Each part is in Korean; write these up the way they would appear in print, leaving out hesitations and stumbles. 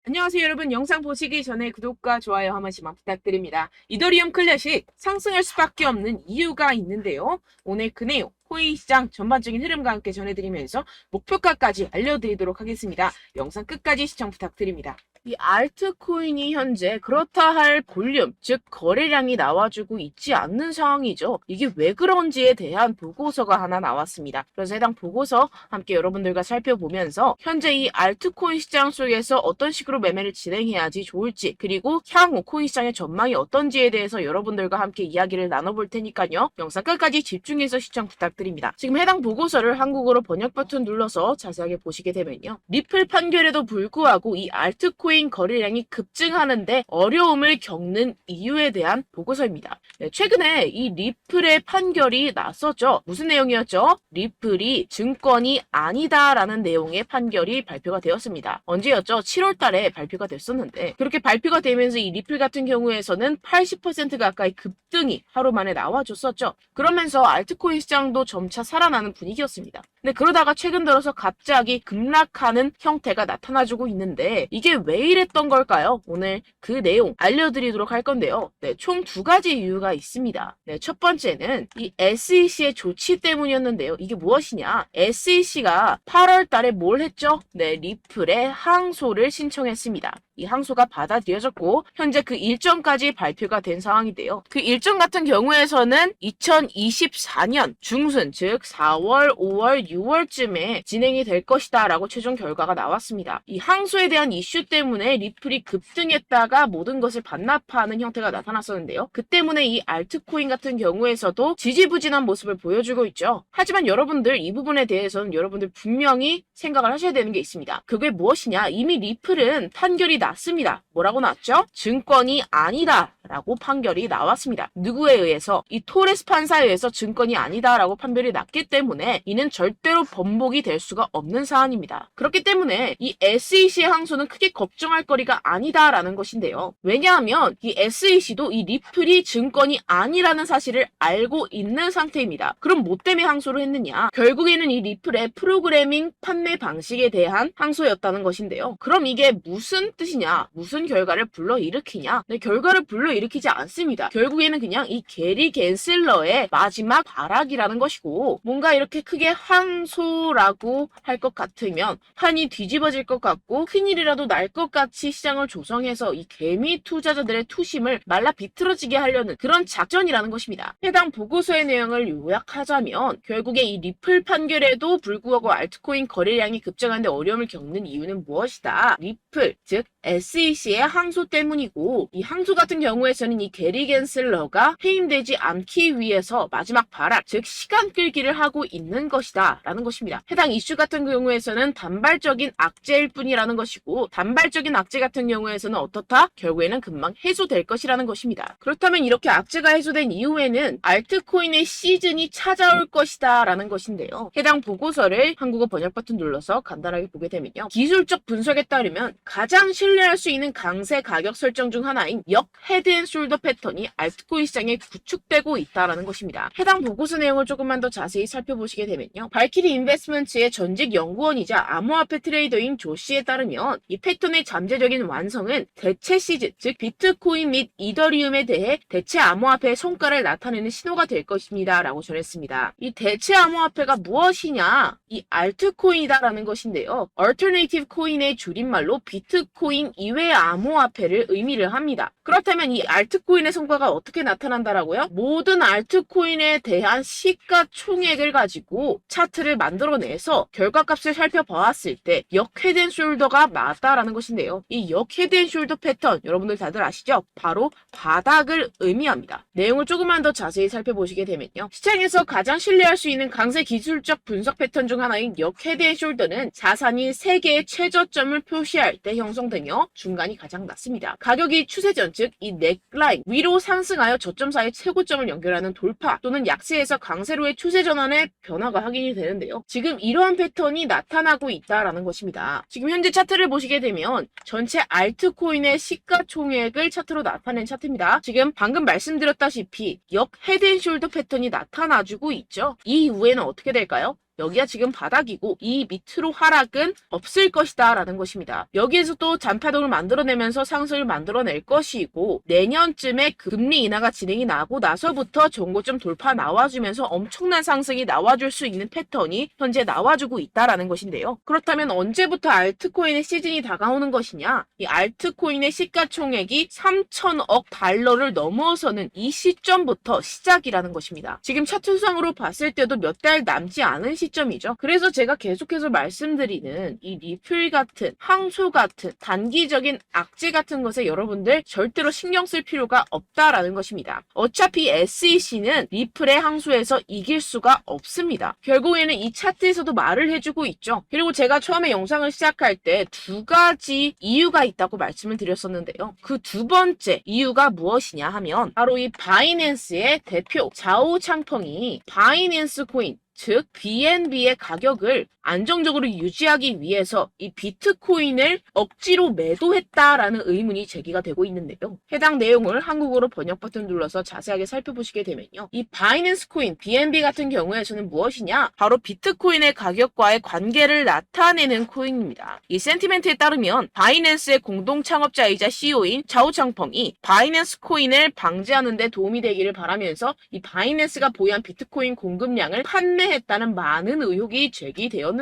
안녕하세요 여러분. 영상 보시기 전에 구독과 좋아요 한 번씩만 부탁드립니다. 이더리움 클래식 상승할 수밖에 없는 이유가 있는데요. 오늘 그 내용 코인 시장 전반적인 흐름과 함께 전해드리면서 목표가까지 알려드리도록 하겠습니다. 영상 끝까지 시청 부탁드립니다. 이 알트코인이 현재 그렇다 할 볼륨, 즉 거래량이 나와주고 있지 않는 상황이죠. 이게 왜 그런지에 대한 보고서가 하나 나왔습니다. 그래서 해당 보고서 함께 여러분들과 살펴보면서 현재 이 알트코인 시장 속에서 어떤 식으로 매매를 진행해야지 좋을지, 그리고 향후 코인 시장의 전망이 어떤지에 대해서 여러분들과 함께 이야기를 나눠볼 테니까요. 영상 끝까지 집중해서 시청 부탁드립니다. 지금 해당 보고서를 한국어로 번역 버튼 눌러서 자세하게 보시게 되면요. 리플 판결에도 불구하고 이 알트코인 거래량이 급증하는데 어려움을 겪는 이유에 대한 보고서입니다. 최근에 이 리플의 판결이 났었죠. 무슨 내용이었죠? 리플이 증권이 아니다라는 내용의 판결이 발표가 되었습니다. 언제였죠? 7월 달에 발표가 됐었는데, 그렇게 발표가 되면서 이 리플 같은 경우에서는 80% 가까이 급등이 하루 만에 나와줬었죠. 그러면서 알트코인 시장도 점차 살아나는 분위기였습니다. 근데 그러다가 최근 들어서 갑자기 급락하는 형태가 나타나주고 있는데, 이게 왜 이랬던 걸까요? 오늘 그 내용 알려드리도록 할 건데요. 총 두 가지 이유가 있습니다. 첫 번째는 이 SEC의 조치 때문이었는데요. 이게 무엇이냐? SEC가 8월 달에 뭘 했죠? 리플의 항소를 신청했습니다. 이 항소가 받아들여졌고 현재 그 일정까지 발표가 된 상황인데요. 그 일정 같은 경우에서는 2024년 중순, 즉 4월, 5월, 6월쯤에 진행이 될 것이다 라고 최종 결과가 나왔습니다. 이 항소에 대한 이슈 때문에 리플이 급등했다가 모든 것을 반납하는 형태가 나타났었는데요. 그 때문에 이 알트코인 같은 경우에서도 지지부진한 모습을 보여주고 있죠. 하지만 여러분들 이 부분에 대해서는 여러분들 분명히 생각을 하셔야 되는 게 있습니다. 그게 무엇이냐? 이미 리플은 판결이 났습니다. 뭐라고 났죠? 증권이 아니다 라고 판결이 나왔습니다. 누구에 의해서? 이 토레스 판사에 의해서 증권이 아니다 라고 판결이 났기 때문에 이는 절대로 번복이 될 수가 없는 사안입니다. 그렇기 때문에 이 SEC의 항소는 크게 걱정할 거리가 아니다 라는 것인데요. 왜냐하면 이 SEC도 이 리플이 증권이 아니라는 사실을 알고 있는 상태입니다. 그럼 뭐 때문에 항소를 했느냐? 결국에는 이 리플의 프로그래밍 판매 방식에 대한 항소였다는 것인데요. 그럼 이게 무슨 뜻이냐? 무슨 결과를 불러일으키냐? 결과를 불러일으키지 않습니다. 결국에는 그냥 이 게리 겐슬러의 마지막 발악이라는 것이고, 뭔가 이렇게 크게 항소라고 할 것 같으면 판이 뒤집어질 것 같고 큰일이라도 날 것 같이 시장을 조성해서 이 개미 투자자들의 투심을 말라 비틀어지게 하려는 그런 작전이라는 것입니다. 해당 보고서의 내용을 요약하자면 결국에 이 리플 판결에도 불구하고 알트코인 거래량이 급증하는데 어려움을 겪는 이유는 무엇이다? 리플, 즉 SEC의 항소 때문이고, 이 항소 같은 경우에서는 이 게리 겐슬러가 해임되지 않기 위해서 마지막 발악, 즉 시간 끌기를 하고 있는 것이다 라는 것입니다. 해당 이슈 같은 경우에서는 단발적인 악재일 뿐이라는 것이고, 단발적인 악재 같은 경우에서는 어떻다? 결국에는 금방 해소될 것이라는 것입니다. 그렇다면 이렇게 악재가 해소된 이후에는 알트코인의 시즌이 찾아올 것이다 라는 것인데요. 해당 보고서를 한국어 번역 버튼 눌러서 간단하게 보게 되면요. 기술적 분석에 따르면 가장 신뢰할 수 있는 강세 가격 설정 중 하나인 역 헤드앤숄더 패턴이 알트코인 시장에 구축되고 있다는 것입니다. 해당 보고서 내용을 조금만 더 자세히 살펴보시게 되면요. 발키리 인베스트먼트의 전직 연구원이자 암호화폐 트레이더인 조 씨에 따르면 이 패턴의 잠재적인 완성은 대체 시즌, 즉 비트코인 및 이더리움에 대해 대체 암호화폐의 성과를 나타내는 신호가 될 것입니다 라고 전했습니다. 이 대체 암호화폐가 무엇이냐? 이 알트코인이다라는 것인데요. 얼터네이티브 코인의 줄임말로 비트코인 이외의 암호화폐를 의미를 합니다. 그렇다면 이 알트코인의 성과가 어떻게 나타난다라고요? 모든 알트코인에 대한 시가총액을 가지고 차트를 만들어내서 결과값을 살펴보았을 때 역 헤드앤숄더가 맞다라는 것인데요. 이 역 헤드앤숄더 패턴 여러분들 다들 아시죠? 바로 바닥을 의미합니다. 내용을 조금만 더 자세히 살펴보시게 되면요. 시장에서 가장 신뢰할 수 있는 강세 기술적 분석 패턴 중 하나인 역 헤드앤숄더는 자산이 3개의 최저점을 표시할 때 형성되며 중간이 가장 낮습니다. 가격이 추세전, 즉 이 넥라인 위로 상승하여 저점 사이 최고점을 연결하는 돌파 또는 약세에서 강세로의 추세 전환의 변화가 확인이 되는데요. 지금 이러한 패턴이 나타나고 있다라는 것입니다. 지금 현재 차트를 보시게 되면 전체 알트코인의 시가총액을 차트로 나타낸 차트입니다. 지금 방금 말씀드렸다시피 역 헤드앤숄더 패턴이 나타나주고 있죠. 이 이후에는 어떻게 될까요? 여기가 지금 바닥이고 이 밑으로 하락은 없을 것이다 라는 것입니다. 여기에서 또 잔파동을 만들어내면서 상승을 만들어낼 것이고 내년쯤에 금리 인하가 진행이 나고 나서부터 전고점 돌파 나와주면서 엄청난 상승이 나와줄 수 있는 패턴이 현재 나와주고 있다라는 것인데요. 그렇다면 언제부터 알트코인의 시즌이 다가오는 것이냐? 이 알트코인의 시가총액이 3천억 달러를 넘어서는 이 시점부터 시작이라는 것입니다. 지금 차트상으로 봤을 때도 몇 달 남지 않은 시점이죠. 그래서 제가 계속해서 말씀드리는 이 리플 같은 항소 같은 단기적인 악재 같은 것에 여러분들 절대로 신경 쓸 필요가 없다라는 것입니다. 어차피 SEC는 리플의 항소에서 이길 수가 없습니다. 결국에는 이 차트에서도 말을 해주고 있죠. 그리고 제가 처음에 영상을 시작할 때 두 가지 이유가 있다고 말씀을 드렸었는데요. 그 두 번째 이유가 무엇이냐 하면 바로 이 바이낸스의 대표 자오 창펑이 바이낸스 코인 즉 BNB의 가격을 안정적으로 유지하기 위해서 이 비트코인을 억지로 매도했다라는 의문이 제기가 되고 있는데요. 해당 내용을 한국어로 번역 버튼 눌러서 자세하게 살펴보시게 되면요. 이 바이낸스 코인 BNB 같은 경우에서는 무엇이냐? 바로 비트코인의 가격과의 관계를 나타내는 코인입니다. 이 센티멘트에 따르면 바이낸스의 공동 창업자이자 CEO인 자오 창펑이 바이낸스 코인을 방지하는 데 도움이 되기를 바라면서 이 바이낸스가 보유한 비트코인 공급량을 판매했다는 많은 의혹이 제기되었는데요.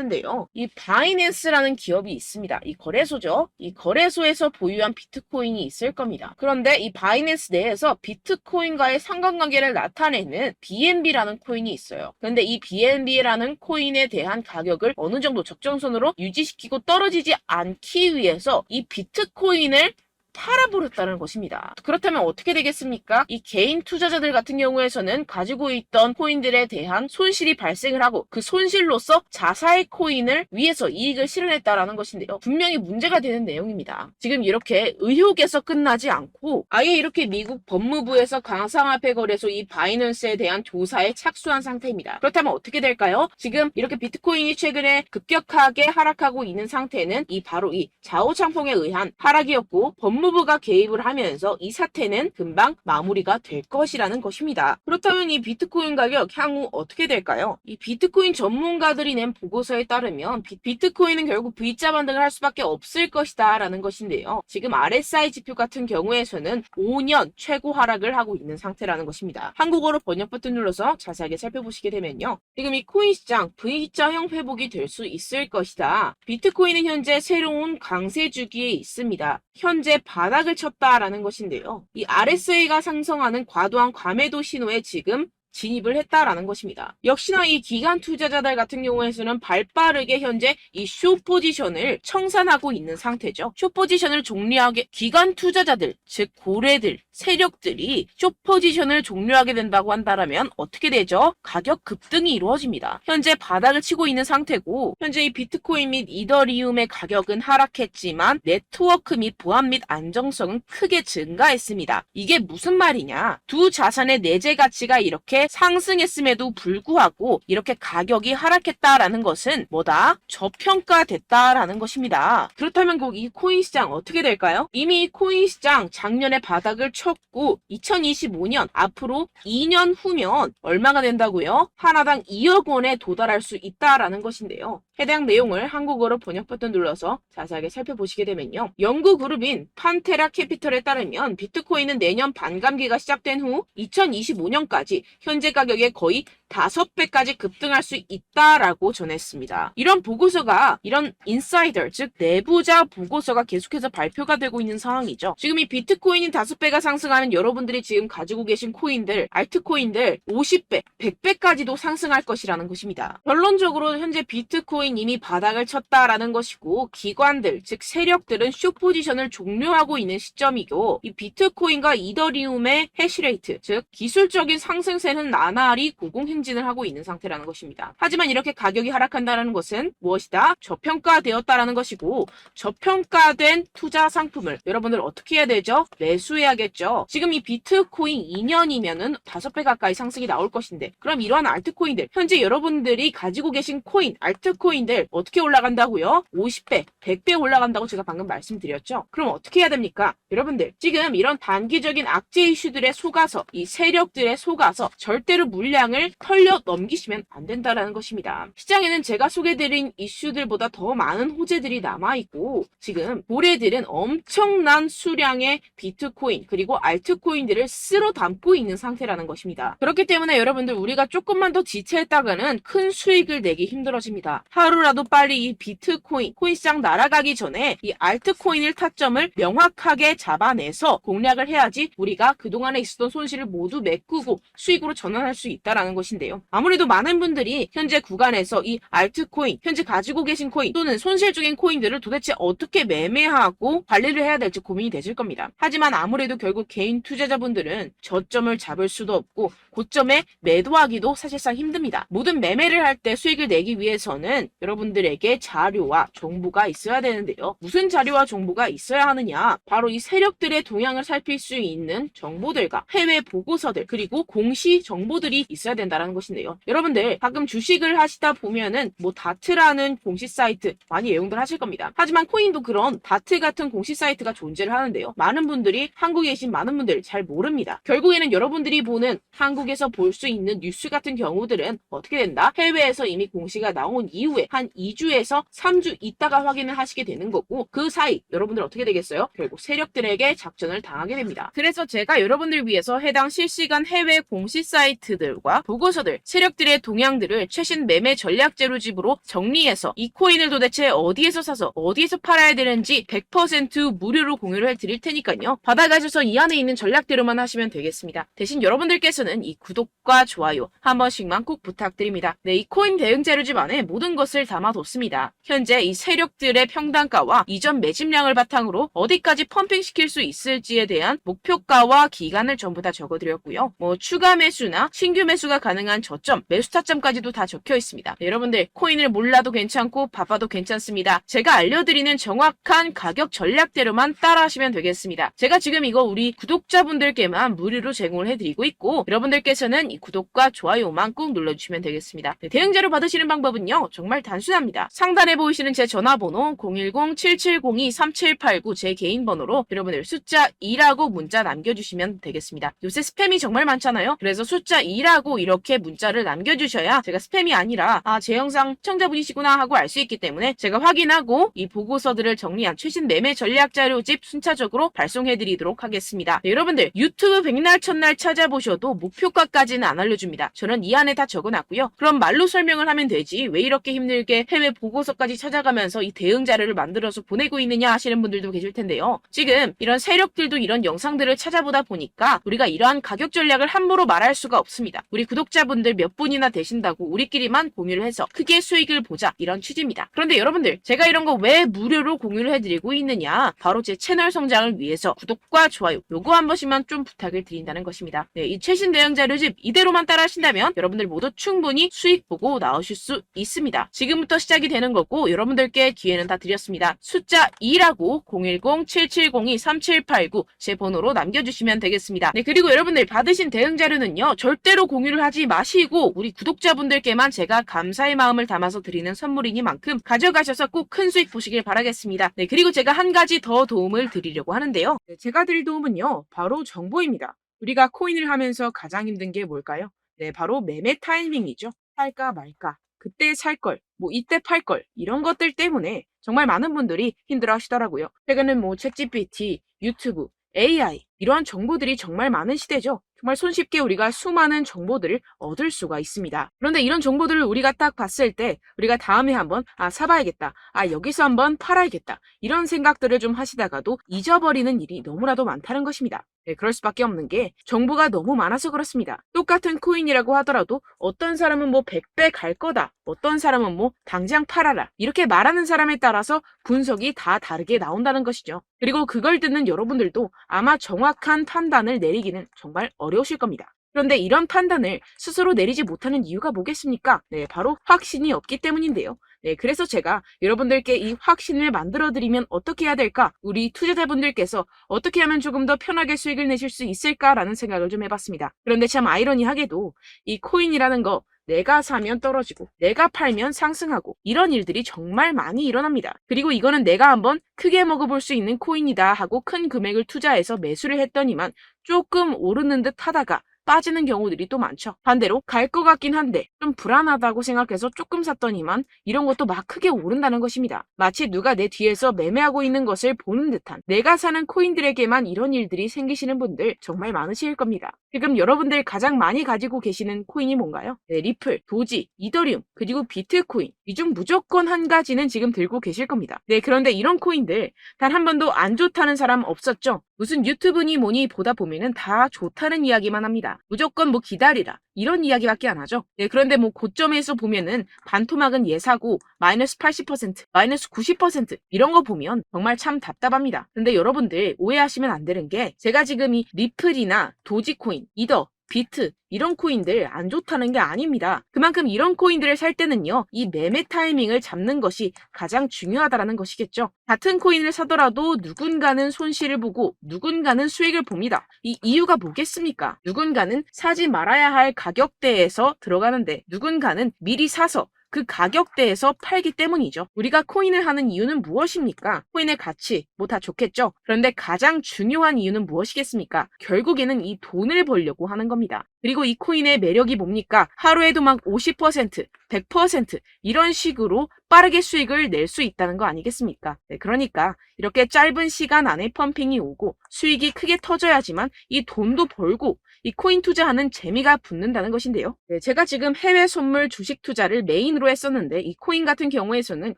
이 바이낸스라는 기업이 있습니다. 이 거래소죠. 이 거래소에서 보유한 비트코인이 있을 겁니다. 그런데 이 바이낸스 내에서 비트코인과의 상관관계를 나타내는 BNB라는 코인이 있어요. 그런데 이 BNB라는 코인에 대한 가격을 어느 정도 적정선으로 유지시키고 떨어지지 않기 위해서 이 비트코인을 팔아버렸다는 것입니다. 그렇다면 어떻게 되겠습니까? 이 개인 투자자들 같은 경우에서는 가지고 있던 코인들에 대한 손실이 발생을 하고 그 손실로서 자사의 코인을 위해서 이익을 실현했다라는 것인데요. 분명히 문제가 되는 내용입니다. 지금 이렇게 의혹에서 끝나지 않고 아예 이렇게 미국 법무부에서 가상화폐 거래소 이 바이낸스에 대한 조사에 착수한 상태입니다. 그렇다면 어떻게 될까요? 지금 이렇게 비트코인이 최근에 급격하게 하락하고 있는 상태는 바로 이 자오 창펑에 의한 하락이었고 법무부가 개입을 하면서 이 사태는 금방 마무리가 될 것이라는 것입니다. 그렇다면 이 비트코인 가격 향후 어떻게 될까요? 이 비트코인 전문가들이 낸 보고서에 따르면 비트코인은 결국 V자 반등을 할 수밖에 없을 것이다 라는 것인데요. 지금 RSI 지표 같은 경우에서는 5년 최고 하락을 하고 있는 상태라는 것입니다. 한국어로 번역 버튼 눌러서 자세하게 살펴보시게 되면요. 지금 이 코인 시장 V자형 회복이 될 수 있을 것이다. 비트코인은 현재 새로운 강세 주기에 있습니다. 현재 바닥을 쳤다라는 것인데요. 이 RSI가 상승하는 과도한 과매도 신호에 지금 진입을 했다라는 것입니다. 역시나 이 기관 투자자들 같은 경우에서는 발빠르게 현재 이 숏 포지션을 청산하고 있는 상태죠. 숏 포지션을 종료하게 기관 투자자들, 즉 고래들, 세력들이 숏 포지션을 종료하게 된다고 한다면 어떻게 되죠? 가격 급등이 이루어집니다. 현재 바닥을 치고 있는 상태고 현재 이 비트코인 및 이더리움의 가격은 하락했지만 네트워크 및 보안 및 안정성은 크게 증가했습니다. 이게 무슨 말이냐? 두 자산의 내재 가치가 이렇게 상승했음에도 불구하고 이렇게 가격이 하락했다라는 것은 뭐다? 저평가됐다라는 것입니다. 그렇다면 꼭 이 코인 시장 어떻게 될까요? 이미 이 코인 시장 작년에 바닥을 쳤고 2025년 앞으로 2년 후면 얼마가 된다고요? 하나당 2억 원에 도달할 수 있다라는 것인데요. 해당 내용을 한국어로 번역 버튼 눌러서 자세하게 살펴보시게 되면요. 연구 그룹인 판테라 캐피털에 따르면 비트코인은 내년 반감기가 시작된 후 2025년까지 현재 가격의 거의 5배까지 급등할 수 있다라고 전했습니다. 이런 보고서가 이런 인사이더 즉 내부자 보고서가 계속해서 발표가 되고 있는 상황이죠. 지금 이 비트코인이 5배가 상승하는 여러분들이 지금 가지고 계신 코인들, 알트코인들 50배, 100배까지도 상승할 것이라는 것입니다. 결론적으로 현재 비트코인 이미 바닥을 쳤다라는 것이고 기관들 즉 세력들은 숏 포지션을 종료하고 있는 시점이고 이 비트코인과 이더리움의 해시레이트 즉 기술적인 상승세는 나날이 고공행진을 하고 있는 상태라는 것입니다. 하지만 이렇게 가격이 하락한다는 것은 무엇이다? 저평가되었다라는 것이고 저평가된 투자 상품을 여러분들 어떻게 해야 되죠? 매수해야겠죠. 지금 이 비트코인 2년이면은 5배 가까이 상승이 나올 것인데 그럼 이러한 알트코인들 현재 여러분들이 가지고 계신 코인, 알트코인들 어떻게 올라간다고요? 50배, 100배 올라간다고 제가 방금 말씀드렸죠. 그럼 어떻게 해야 됩니까? 여러분들 지금 이런 단기적인 악재 이슈들에 속아서 이 세력들에 속아서 절대로 물량을 털려 넘기시면 안 된다라는 것입니다. 시장에는 제가 소개드린 이슈들보다 더 많은 호재들이 남아있고 지금 고래들은 엄청난 수량의 비트코인 그리고 알트코인들을 쓸어 담고 있는 상태라는 것입니다. 그렇기 때문에 여러분들 우리가 조금만 더 지체했다가는 큰 수익을 내기 힘들어집니다. 하루라도 빨리 이 비트코인, 코인시장 날아가기 전에 이 알트코인을 타점을 명확하게 잡아내서 공략을 해야지 우리가 그동안에 있었던 손실을 모두 메꾸고 수익으로 전환할 수 있다는 것인데요. 아무래도 많은 분들이 현재 구간에서 이 알트코인, 현재 가지고 계신 코인 또는 손실 중인 코인들을 도대체 어떻게 매매하고 관리를 해야 될지 고민이 되실 겁니다. 하지만 아무래도 결국 개인 투자자분들은 저점을 잡을 수도 없고 고점에 매도하기도 사실상 힘듭니다. 모든 매매를 할 때 수익을 내기 위해서는 여러분들에게 자료와 정보가 있어야 되는데요. 무슨 자료와 정보가 있어야 하느냐? 바로 이 세력들의 동향을 살필 수 있는 정보들과 해외 보고서들 그리고 공시 정보들이 있어야 된다는 것인데요. 여러분들 가끔 주식을 하시다 보면은 뭐 다트라는 공시 사이트 많이 애용들 하실 겁니다. 하지만 코인도 그런 다트 같은 공시 사이트가 존재를 하는데요. 많은 분들이 한국에 계신 많은 분들 잘 모릅니다. 결국에는 여러분들이 보는 한국에서 볼 수 있는 뉴스 같은 경우들은 어떻게 된다? 해외에서 이미 공시가 나온 이후에 한 2주에서 3주 있다가 확인을 하시게 되는 거고 그 사이 여러분들 어떻게 되겠어요? 결국 세력들에게 작전을 당하게 됩니다. 그래서 제가 여러분들 위해서 해당 실시간 해외 공시 사이트들과 보고서들, 세력들의 동향들을 최신 매매 전략 재료집으로 정리해서 이 코인을 도대체 어디에서 사서 어디에서 팔아야 되는지 100% 무료로 공유를 해드릴 테니까요. 받아가셔서 이 안에 있는 전략대로만 하시면 되겠습니다. 대신 여러분들께서는 이 구독과 좋아요 한 번씩만 꼭 부탁드립니다. 네, 이 코인 대응 재료집 안에 모든 것을 담아뒀습니다. 현재 이 세력들의 평단가와 이전 매집량을 바탕으로 어디까지 펌핑시킬 수 있을지에 대한 목표가와 기간을 전부 다 적어드렸고요. 뭐 추가 매수나 신규 매수가 가능한 저점, 매수 타점까지도 다 적혀 있습니다. 네, 여러분들 코인을 몰라도 괜찮고 바빠도 괜찮습니다. 제가 알려드리는 정확한 가격 전략대로만 따라하시면 되겠습니다. 제가 지금 이거 우리 구독자분들께만 무료로 제공을 해드리고 있고 여러분들께서는 이 구독과 좋아요만 꼭 눌러주시면 되겠습니다. 네, 대응자료 받으시는 방법은요. 정말 단순합니다. 상단에 보이시는 제 전화번호 010-7702-3789 제 개인 번호로 여러분들 숫자 2라고 문자 남겨주시면 되겠습니다. 요새 스팸이 정말 많잖아요. 그래서 숫자 2라고 이렇게 문자를 남겨주셔야 제가 스팸이 아니라 제 영상 시청자분이시구나 하고 알 수 있기 때문에 제가 확인하고 이 보고서들을 정리한 최신 매매 전략 자료집 순차적으로 발송해드리도록 하겠습니다. 네, 여러분들 유튜브 백날 첫날 찾아보셔도 목표가까지는 안 알려줍니다. 저는 이 안에 다 적어놨고요. 그럼 말로 설명을 하면 되지 왜 이렇게 힘들게 해외 보고서까지 찾아가면서 이 대응 자료를 만들어서 보내고 있느냐 하시는 분들도 계실 텐데요. 지금 이런 세력들도 이런 영상들을 찾아보다 보니까 우리가 이러한 가격 전략을 함부로 말할 수가 없습니다. 우리 구독자분들 몇 분이나 되신다고 우리끼리만 공유를 해서 크게 수익을 보자 이런 취지입니다. 그런데 여러분들 제가 이런 거 왜 무료로 공유를 해드리고 있느냐 바로 제 채널 성장을 위해서 구독과 좋아요 요거 한 번씩만 좀 부탁을 드린다는 것입니다. 네, 이 최신 대응 자료집 이대로만 따라 하신다면 여러분들 모두 충분히 수익 보고 나오실 수 있습니다. 지금부터 시작이 되는 거고 여러분들께 기회는 다 드렸습니다. 숫자 2라고 010-7702-3789 제 번호로 남겨주시면 되겠습니다. 네, 그리고 여러분들 받으신 대응 자료는요 절대로 공유를 하지 마시고 우리 구독자분들께만 제가 감사의 마음을 담아서 드리는 선물이니만큼 가져가셔서 꼭 큰 수익 보시길 바라겠습니다. 네, 그리고 제가 한 가지 더 도움을 드리려고 하는데요. 네, 제가 드릴 도움은요 바로 정보입니다. 우리가 코인을 하면서 가장 힘든 게 뭘까요? 네, 바로 매매 타이밍이죠. 살까 말까, 그때 살 걸, 뭐 이때 팔 걸, 이런 것들 때문에 정말 많은 분들이 힘들어 하시더라고요. 최근은 뭐 챗GPT, 유튜브, AI 이러한 정보들이 정말 많은 시대죠. 정말 손쉽게 우리가 수많은 정보들을 얻을 수가 있습니다. 그런데 이런 정보들을 우리가 딱 봤을 때 우리가 다음에 한번 사봐야겠다. 여기서 한번 팔아야겠다. 이런 생각들을 좀 하시다가도 잊어버리는 일이 너무나도 많다는 것입니다. 네, 그럴 수밖에 없는 게 정보가 너무 많아서 그렇습니다. 똑같은 코인이라고 하더라도 어떤 사람은 뭐 100배 갈 거다. 어떤 사람은 뭐 당장 팔아라. 이렇게 말하는 사람에 따라서 분석이 다 다르게 나온다는 것이죠. 그리고 그걸 듣는 여러분들도 아마 정확한 판단을 내리기는 정말 어려우실 겁니다. 그런데 이런 판단을 스스로 내리지 못하는 이유가 뭐겠습니까? 네, 바로 확신이 없기 때문인데요. 네, 그래서 제가 여러분들께 이 확신을 만들어드리면 어떻게 해야 될까? 우리 투자자분들께서 어떻게 하면 조금 더 편하게 수익을 내실 수 있을까라는 생각을 좀 해봤습니다. 그런데 참 아이러니하게도 이 코인이라는 거 내가 사면 떨어지고 내가 팔면 상승하고 이런 일들이 정말 많이 일어납니다. 그리고 이거는 내가 한번 크게 먹어볼 수 있는 코인이다 하고 큰 금액을 투자해서 매수를 했더니만 조금 오르는 듯 하다가 빠지는 경우들이 또 많죠. 반대로 갈 것 같긴 한데 좀 불안하다고 생각해서 조금 샀더니만 이런 것도 막 크게 오른다는 것입니다. 마치 누가 내 뒤에서 매매하고 있는 것을 보는 듯한, 내가 사는 코인들에게만 이런 일들이 생기시는 분들 정말 많으실 겁니다. 지금 여러분들 가장 많이 가지고 계시는 코인이 뭔가요? 네, 리플, 도지, 이더리움, 그리고 비트코인. 이 중 무조건 한 가지는 지금 들고 계실 겁니다. 네, 그런데 이런 코인들 단 한 번도 안 좋다는 사람 없었죠? 무슨 유튜브니 뭐니 보다 보면은 다 좋다는 이야기만 합니다. 무조건 뭐 기다리라 이런 이야기밖에 안 하죠. 네, 그런데 뭐 고점에서 보면은 반토막은 예사고 마이너스 80%, 마이너스 90% 이런 거 보면 정말 참 답답합니다. 근데 여러분들 오해하시면 안 되는 게, 제가 지금 이 리플이나 도지코인, 이더, 비트 이런 코인들 안 좋다는 게 아닙니다. 그만큼 이런 코인들을 살 때는요, 이 매매 타이밍을 잡는 것이 가장 중요하다라는 것이겠죠. 같은 코인을 사더라도 누군가는 손실을 보고 누군가는 수익을 봅니다. 이 이유가 뭐겠습니까? 누군가는 사지 말아야 할 가격대에서 들어가는데 누군가는 미리 사서 그 가격대에서 팔기 때문이죠. 우리가 코인을 하는 이유는 무엇입니까? 코인의 가치, 뭐 다 좋겠죠. 그런데 가장 중요한 이유는 무엇이겠습니까? 결국에는 이 돈을 벌려고 하는 겁니다. 그리고 이 코인의 매력이 뭡니까? 하루에도 막 50%, 100% 이런 식으로 빠르게 수익을 낼 수 있다는 거 아니겠습니까? 네, 그러니까 이렇게 짧은 시간 안에 펌핑이 오고 수익이 크게 터져야지만 이 돈도 벌고 이 코인 투자하는 재미가 붙는다는 것인데요. 네, 제가 지금 해외 선물 주식 투자를 메인으로 했었는데 이 코인 같은 경우에서는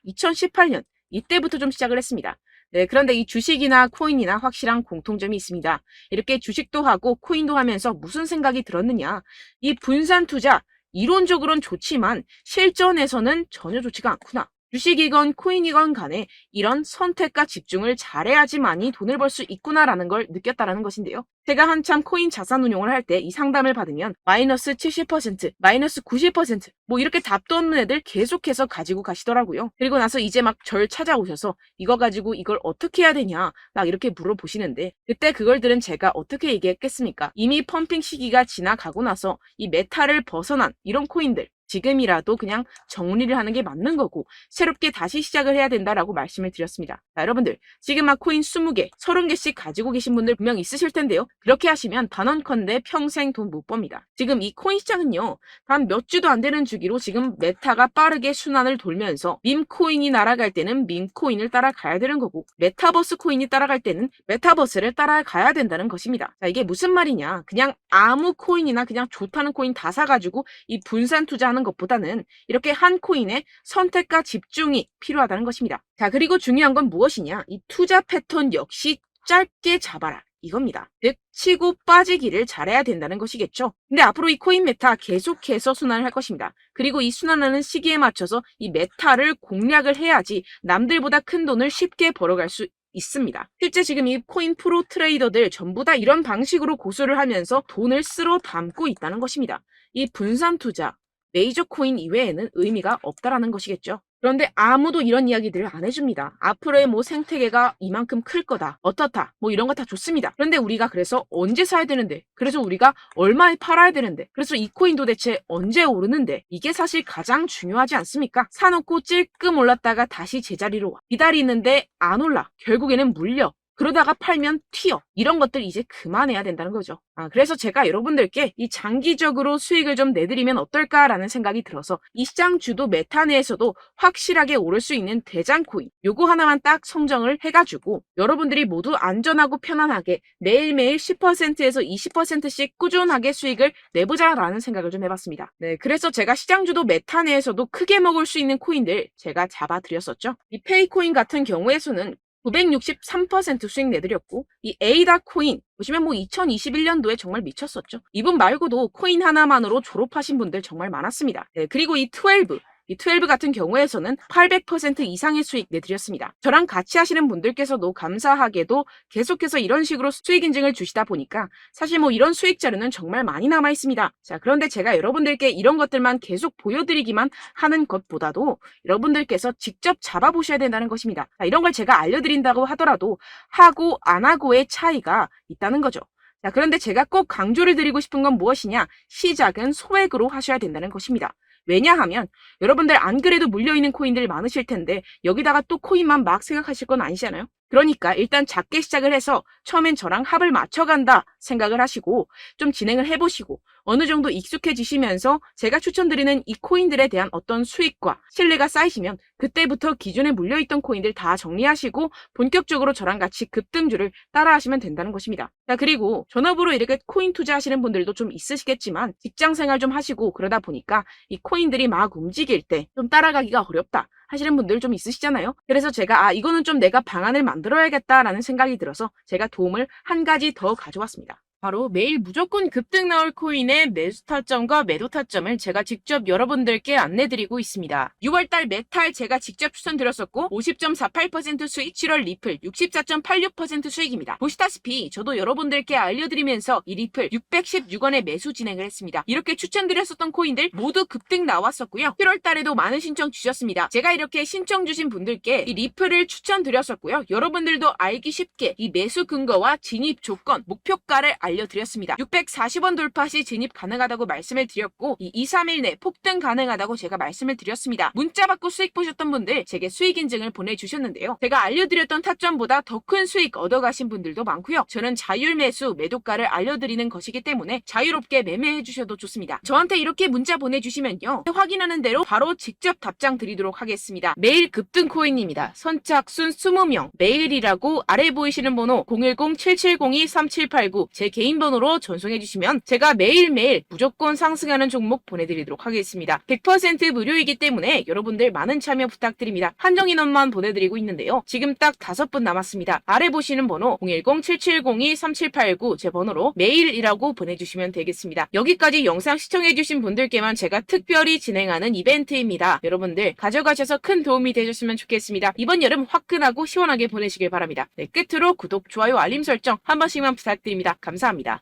2018년 이때부터 좀 시작을 했습니다. 네, 그런데 이 주식이나 코인이나 확실한 공통점이 있습니다. 이렇게 주식도 하고 코인도 하면서 무슨 생각이 들었느냐? 이 분산 투자, 이론적으로는 좋지만 실전에서는 전혀 좋지가 않구나. 주식이건 코인이건 간에 이런 선택과 집중을 잘해야지만이 돈을 벌 수 있구나라는 걸 느꼈다라는 것인데요. 제가 한참 코인 자산 운용을 할 때 이 상담을 받으면 마이너스 70%, 마이너스 90%, 뭐 이렇게 답도 없는 애들 계속해서 가지고 가시더라고요. 그리고 나서 이제 막 절 찾아오셔서 이거 가지고 이걸 어떻게 해야 되냐 막 이렇게 물어보시는데, 그때 그걸 들은 제가 어떻게 얘기했겠습니까? 이미 펌핑 시기가 지나가고 나서 이 메타를 벗어난 이런 코인들, 지금이라도 그냥 정리를 하는 게 맞는 거고 새롭게 다시 시작을 해야 된다라고 말씀을 드렸습니다. 자, 여러분들 지금 막 코인 20개, 30개씩 가지고 계신 분들 분명 있으실 텐데요. 그렇게 하시면 단언컨대 평생 돈 못 법니다. 지금 이 코인 시장은요, 단 몇 주도 안 되는 주기로 지금 메타가 빠르게 순환을 돌면서 밈코인이 날아갈 때는 밈코인을 따라가야 되는 거고 메타버스 코인이 따라갈 때는 메타버스를 따라가야 된다는 것입니다. 자, 이게 무슨 말이냐? 그냥 아무 코인이나 그냥 좋다는 코인 다 사가지고 이 분산 투자하는 것보다는 이렇게 한 코인에 선택과 집중이 필요하다는 것입니다. 자, 그리고 중요한 건 무엇이냐? 이 투자 패턴 역시 짧게 잡아라. 이겁니다. 즉 치고 빠지기를 잘해야 된다는 것이겠죠. 근데 앞으로 이 코인 메타 계속해서 순환을 할 것입니다. 그리고 이 순환하는 시기에 맞춰서 이 메타를 공략을 해야지 남들보다 큰 돈을 쉽게 벌어갈 수 있습니다. 실제 지금 이 코인 프로 트레이더들 전부 다 이런 방식으로 고수를 하면서 돈을 쓸어 담고 있다는 것입니다. 이 분산 투자, 메이저 코인 이외에는 의미가 없다라는 것이겠죠. 그런데 아무도 이런 이야기들을 안 해줍니다. 앞으로의 뭐 생태계가 이만큼 클 거다, 어떻다, 뭐 이런 거 다 좋습니다. 그런데 우리가 그래서 언제 사야 되는데, 그래서 우리가 얼마에 팔아야 되는데, 그래서 이 코인 도대체 언제 오르는데, 이게 사실 가장 중요하지 않습니까? 사놓고 찔끔 올랐다가 다시 제자리로 와. 기다리는데 안 올라. 결국에는 물려. 그러다가 팔면 튀어. 이런 것들 이제 그만해야 된다는 거죠. 그래서 제가 여러분들께 이 장기적으로 수익을 좀 내드리면 어떨까라는 생각이 들어서 이 시장 주도 메타 내에서도 확실하게 오를 수 있는 대장 코인, 요거 하나만 딱 선정을 해가지고 여러분들이 모두 안전하고 편안하게 매일매일 10%에서 20%씩 꾸준하게 수익을 내보자라는 생각을 좀 해봤습니다. 네, 그래서 제가 시장 주도 메타 내에서도 크게 먹을 수 있는 코인들 제가 잡아드렸었죠. 이 페이코인 같은 경우에서는 963% 수익 내드렸고, 이 에이다 코인 보시면 뭐 2021년도에 정말 미쳤었죠. 이분 말고도 코인 하나만으로 졸업하신 분들 정말 많았습니다. 네, 그리고 이 12 같은 경우에서는 800% 이상의 수익 내드렸습니다. 저랑 같이 하시는 분들께서도 감사하게도 계속해서 이런 식으로 수익 인증을 주시다 보니까 사실 뭐 이런 수익 자료는 정말 많이 남아 있습니다. 자, 그런데 제가 여러분들께 이런 것들만 계속 보여드리기만 하는 것보다도 여러분들께서 직접 잡아보셔야 된다는 것입니다. 자, 이런 걸 제가 알려드린다고 하더라도 하고 안 하고의 차이가 있다는 거죠. 자, 그런데 제가 꼭 강조를 드리고 싶은 건 무엇이냐? 시작은 소액으로 하셔야 된다는 것입니다. 왜냐하면 여러분들 안 그래도 물려있는 코인들 많으실 텐데 여기다가 또 코인만 막 생각하실 건 아니잖아요. 그러니까 일단 작게 시작을 해서 처음엔 저랑 합을 맞춰간다 생각을 하시고 좀 진행을 해보시고 어느 정도 익숙해지시면서 제가 추천드리는 이 코인들에 대한 어떤 수익과 신뢰가 쌓이시면 그때부터 기존에 물려있던 코인들 다 정리하시고 본격적으로 저랑 같이 급등주를 따라하시면 된다는 것입니다. 자, 그리고 전업으로 이렇게 코인 투자하시는 분들도 좀 있으시겠지만 직장 생활 좀 하시고 그러다 보니까 이 코인들이 막 움직일 때 좀 따라가기가 어렵다 하시는 분들 좀 있으시잖아요. 그래서 제가 이거는 좀 내가 방안을 만들어야겠다라는 생각이 들어서 제가 도움을 한 가지 더 가져왔습니다. 바로 매일 무조건 급등 나올 코인의 매수 타점과 매도 타점을 제가 직접 여러분들께 안내드리고 있습니다. 6월달 메탈 제가 직접 추천드렸었고 50.48% 수익, 7월 리플 64.86% 수익입니다. 보시다시피 저도 여러분들께 알려드리면서 이 리플 616원에 매수 진행을 했습니다. 이렇게 추천드렸었던 코인들 모두 급등 나왔었고요. 7월달에도 많은 신청 주셨습니다. 제가 이렇게 신청 주신 분들께 이 리플을 추천드렸었고요. 여러분들도 알기 쉽게 이 매수 근거와 진입 조건, 목표가를 알려드렸습니다. 640원 돌파 시 진입 가능하다고 말씀을 드렸고 이 2, 3일 내 폭등 가능하다고 제가 말씀을 드렸습니다. 문자 받고 수익 보셨던 분들 제게 수익 인증을 보내주셨는데요. 제가 알려드렸던 타점보다 더 큰 수익 얻어가신 분들도 많고요. 저는 자율 매수, 매도가를 알려드리는 것이기 때문에 자유롭게 매매해 주셔도 좋습니다. 저한테 이렇게 문자 보내주시면요. 확인하는 대로 바로 직접 답장 드리도록 하겠습니다. 매일 급등 코인입니다. 선착순 20명, 매일이라고 아래 보이시는 번호 010-7702-3789 제 개인 번호로 전송해 주시면 제가 매일매일 무조건 상승하는 종목 보내드리도록 하겠습니다. 100% 무료이기 때문에 여러분들 많은 참여 부탁드립니다. 한정 인원만 보내드리고 있는데요. 지금 딱 5분 남았습니다. 아래 보시는 번호 010-7702-3789 제 번호로 메일이라고 보내주시면 되겠습니다. 여기까지 영상 시청해주신 분들께만 제가 특별히 진행하는 이벤트입니다. 여러분들 가져가셔서 큰 도움이 되셨으면 좋겠습니다. 이번 여름 화끈하고 시원하게 보내시길 바랍니다. 네, 끝으로 구독, 좋아요, 알림 설정 한 번씩만 부탁드립니다. 감사합니다.